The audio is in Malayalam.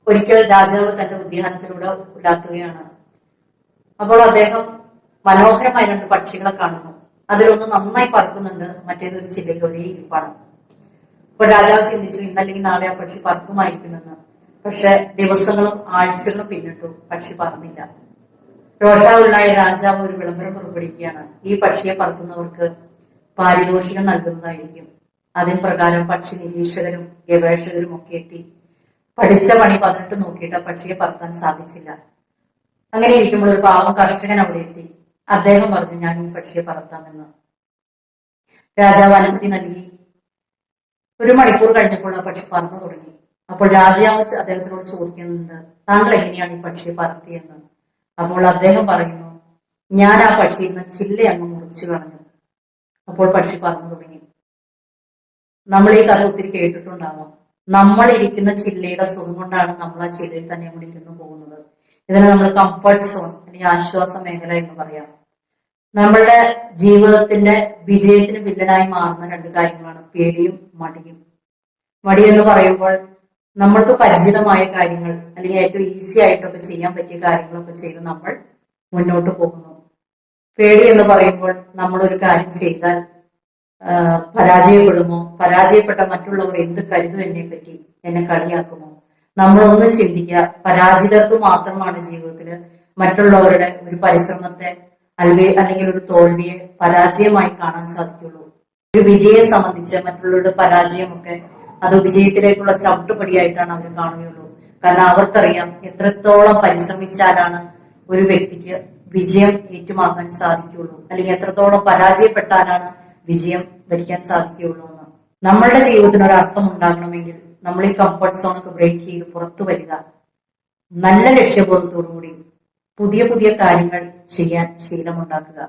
ഒരിക്കൽ രാജാവ് തന്റെ ഉദ്യാനത്തിലൂടെ ഉലാത്തുകയാണ്. അപ്പോൾ അദ്ദേഹം മനോഹരമായ രണ്ട് പക്ഷികളെ കാണുന്നു. അതിലൊന്ന് നന്നായി പറക്കുന്നുണ്ട്, മറ്റേതൊരു ചില്ലയിൽ ഒരേ ഇരിപ്പാണ്. അപ്പോൾ രാജാവ് ചിന്തിച്ചു, ഇന്നല്ലെങ്കിൽ നാളെ ആ പക്ഷി പറക്കുമായിരിക്കുമെന്ന്. പക്ഷെ ദിവസങ്ങളും ആഴ്ചകളും പിന്നിട്ടു, പക്ഷി പറന്നില്ല. രോഷാവുള്ളായ രാജാവ് ഒരു വിളംബരം പുറപ്പെടുവിക്കുകയാണ്. ഈ പക്ഷിയെ പറത്തുന്നവർക്ക് പാരിതോഷികം നൽകുന്നതായിരിക്കും. അതിൻ പ്രകാരം പക്ഷി നിരീക്ഷകരും ഗവേഷകരും ഒക്കെ എത്തി. പഠിച്ച പണി 18 നോക്കിയിട്ട് ആ പക്ഷിയെ പറത്താൻ സാധിച്ചില്ല. അങ്ങനെ ഇരിക്കുമ്പോൾ ഒരു പാവം കർഷകൻ അവിടെ എത്തി. അദ്ദേഹം പറഞ്ഞു, ഞാൻ ഈ പക്ഷിയെ പറത്താമെന്ന്. രാജാവ് അനുമതി നൽകി. 1 മണിക്കൂർ കഴിഞ്ഞപ്പോൾ ആ പക്ഷി പറന്നു തുടങ്ങി. അപ്പോൾ രാജാവ് അദ്ദേഹത്തിനോട് ചോദിക്കുന്നുണ്ട്, താങ്കൾ എങ്ങനെയാണ് ഈ പക്ഷിയെ പറത്തിയെന്ന്. അപ്പോൾ അദ്ദേഹം പറയുന്നു, ഞാൻ ആ പക്ഷിയിൽ നിന്ന് ചില്ല അങ്ങ് മുറിച്ചു കളഞ്ഞു. അപ്പോൾ പക്ഷി പറന്നു തുടങ്ങി. നമ്മൾ ഈ കഥ ഒത്തിരി കേട്ടിട്ടുണ്ടാവാം. നമ്മൾ ഇരിക്കുന്ന ചില്ലയുടെ സുഖം കൊണ്ടാണ് നമ്മൾ ആ ചില്ലയിൽ തന്നെ നമ്മൾ ഇരുന്ന് പോകുന്നത്. ഇതിനെ നമ്മൾ കംഫർട്ട് സോൺ അല്ലെങ്കിൽ ആശ്വാസ മേഖല എന്ന് പറയാം. നമ്മളുടെ ജീവിതത്തിന്റെ വിജയത്തിന് വില്ലനായി മാറുന്ന 2 കാര്യങ്ങളാണ് പേടിയും മടിയും. മടി എന്ന് പറയുമ്പോൾ നമ്മൾക്ക് പരിചിതമായ കാര്യങ്ങൾ അല്ലെങ്കിൽ ഏറ്റവും ഈസി ആയിട്ടൊക്കെ ചെയ്യാൻ പറ്റിയ കാര്യങ്ങളൊക്കെ ചെയ്ത് നമ്മൾ മുന്നോട്ട് പോകുന്നു. പേടി എന്ന് പറയുമ്പോൾ നമ്മൾ ഒരു കാര്യം ചെയ്താൽ പരാജയപ്പെടുമോ, പരാജയപ്പെട്ട മറ്റുള്ളവർ എന്ത് കരുതും എന്നെ പറ്റി, എന്നെ കളിയാക്കുമോ. നമ്മളൊന്ന് ചിന്തിക്കുക, പരാജിതർക്ക് മാത്രമാണ് ജീവിതത്തില് മറ്റുള്ളവരുടെ ഒരു പരിശ്രമത്തെ അല്ലെങ്കിൽ ഒരു തോൽവിയെ പരാജയമായി കാണാൻ സാധിക്കുള്ളൂ. ഒരു വിജയെ സംബന്ധിച്ച് മറ്റുള്ളവരുടെ പരാജയമൊക്കെ അത് വിജയത്തിലേക്കുള്ള ചവിട്ടുപടിയായിട്ടാണ് അവർ കാണുകയുള്ളൂ. കാരണം അവർക്കറിയാം എത്രത്തോളം പരിശ്രമിച്ചാലാണ് ഒരു വ്യക്തിക്ക് വിജയം ഏറ്റുവാങ്ങാൻ സാധിക്കുകയുള്ളൂ, അല്ലെങ്കിൽ എത്രത്തോളം പരാജയപ്പെട്ടാലാണ് വിജയം ഭരിക്കാൻ സാധിക്കുകയുള്ളൂ എന്ന്. നമ്മളുടെ ജീവിതത്തിന് ഒരു അർത്ഥം ഉണ്ടാകണമെങ്കിൽ നമ്മൾ ഈ കംഫർട്ട് സോണൊക്കെ ബ്രേക്ക് ചെയ്ത് പുറത്തു വരിക, നല്ല ലക്ഷ്യബോധത്തോടുകൂടി പുതിയ പുതിയ കാര്യങ്ങൾ ചെയ്യാൻ ശീലമുണ്ടാക്കുക.